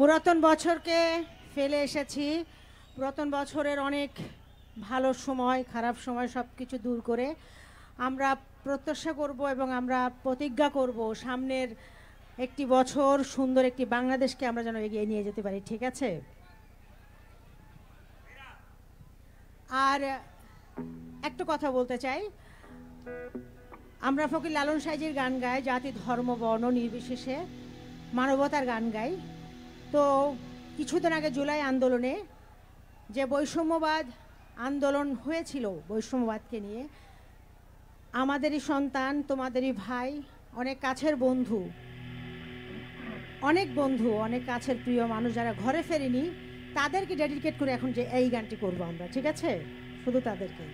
পুরাতন বছরকে ফেলে এসেছি। পুরাতন বছরের অনেক ভালো সময়, খারাপ সময় সব কিছু দূর করে আমরা প্রত্যাশা করব এবং আমরা প্রতিজ্ঞা করব সামনের একটি বছর সুন্দর একটি বাংলাদেশকে আমরা যেন এগিয়ে নিয়ে যেতে পারি। ঠিক আছে? আর একটু কথা বলতে চাই, আমরা ফকির লালন সাইজির গান গাই, জাতি ধর্ম বর্ণ নির্বিশেষে মানবতার গান গাই। তো কিছুদিন আগে জুলাই আন্দোলনে যে বৈষম্যবাদ আন্দোলন হয়েছিল, বৈষম্যবাদকে নিয়ে আমাদেরই সন্তান, তোমাদেরই ভাই, অনেক কাছের বন্ধু, অনেক কাছের প্রিয় মানুষ যারা ঘরে ফেরেনি তাদেরকে ডেডিকেট করে এখন যে এই গানটি করবো আমরা। ঠিক আছে? শুধু তাদেরকে।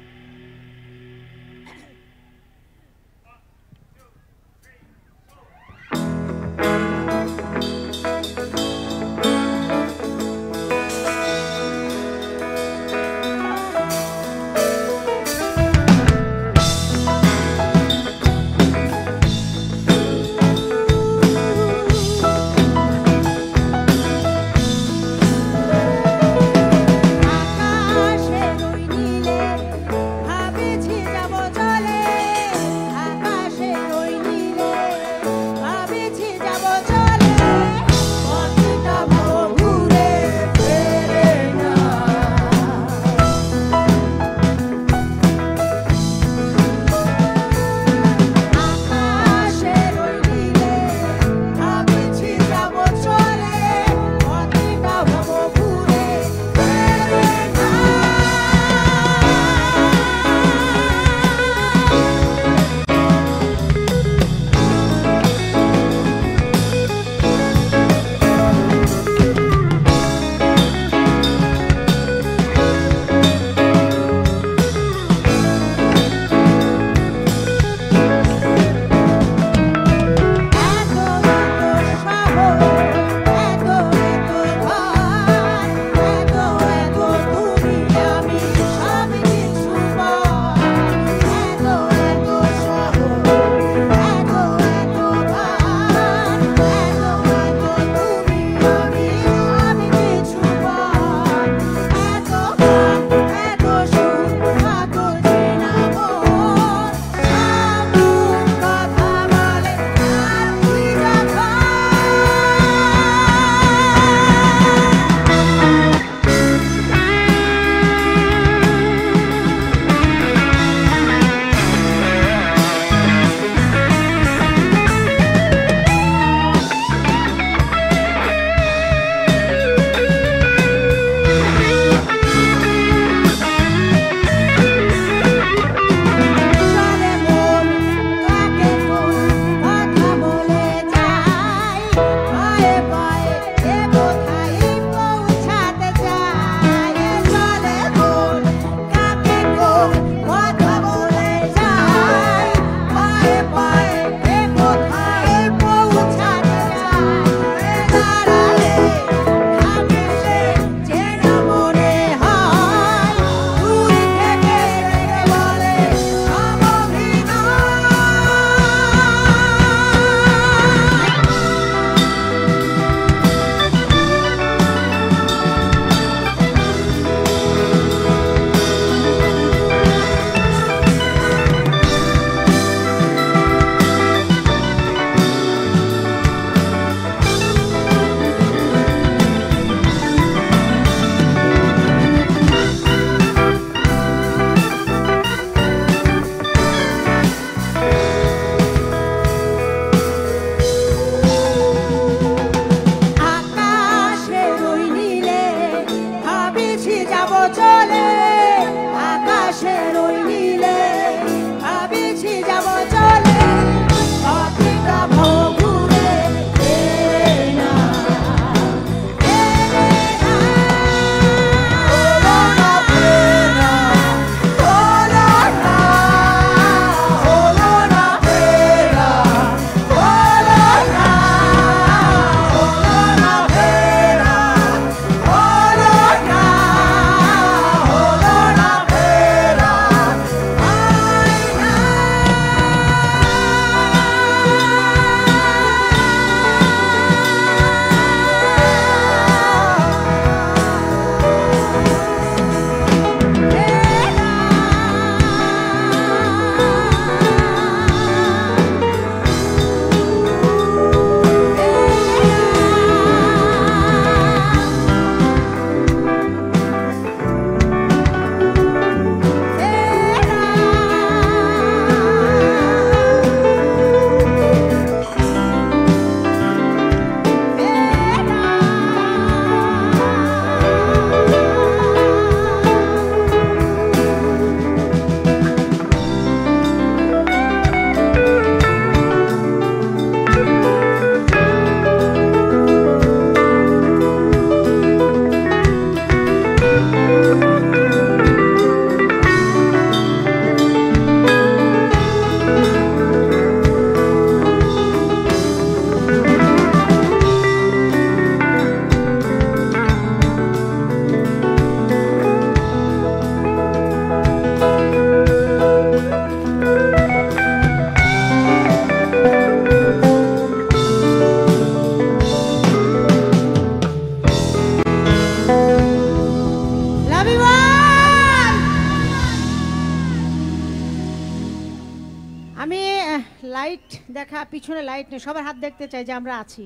লাইট দেখা, পিছনে লাইট নেই, সবার হাত দেখতে চাই যে আমরা আছি।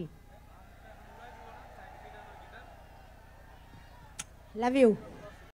Love you.